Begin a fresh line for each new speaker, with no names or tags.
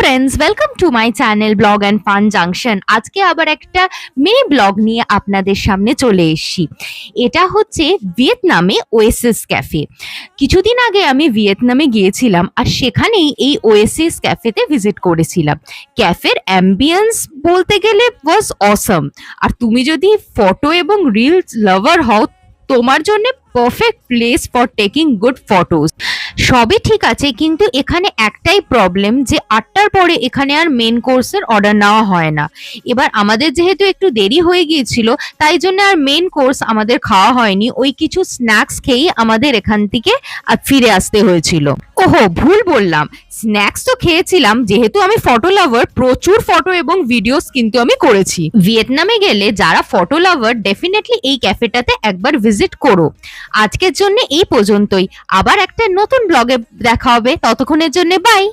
Friends, welcome to my channel blog and fun junction. আজকে আবার একটা মিনি ব্লগ নিয়ে আপনাদের সামনে চলে এসেছি। এটা হচ্ছে ভিয়েতনামে ওয়েসিস ক্যাফে। কিছুদিন আগে আমি ভিয়েতনামে গিয়েছিলাম আর সেখানেই এই ওয়েসিস ক্যাফেতে ভিজিট করেছিলাম। ক্যাফের অ্যাম্বিয়েন্স বলতে গেলে ওয়াজ অসম। আর তুমি যদি ফটো এবং রিলস লাভার হও, তোমার জন্য perfect place for taking good photos. সবই ঠিক আছে, কিন্তু এখানে একটাই প্রবলেম যে 8টার পরে এখানে আর মেন কোর্সের অর্ডার নেওয়া হয় না। এবার আমাদের যেহেতু একটু দেরি হয়ে গিয়েছিল, তাই জন্য আর মেন কোর্স আমাদের খাওয়া হয়নি। ওই কিছু স্ন্যাক্স খেয়েই আমাদের এখান থেকে ফিরে আসতে হয়েছিল। ওহো, ভুল বললাম, স্ন্যাক্স তো খেয়েছিলাম। যেহেতু আমি ফটো লাভার, প্রচুর ফটো এবং ভিডিওস কিন্তু আমি করেছি। ভিয়েতনামে গেলে যারা ফটো লাভার, ডেফিনেটলি এই ক্যাফেটাতে একবার ভিজিট করো। আজকের জন্য এই পর্যন্তই। আবার একটা নতুন ব্লগে দেখা হবে, ততক্ষণের জন্য বাই।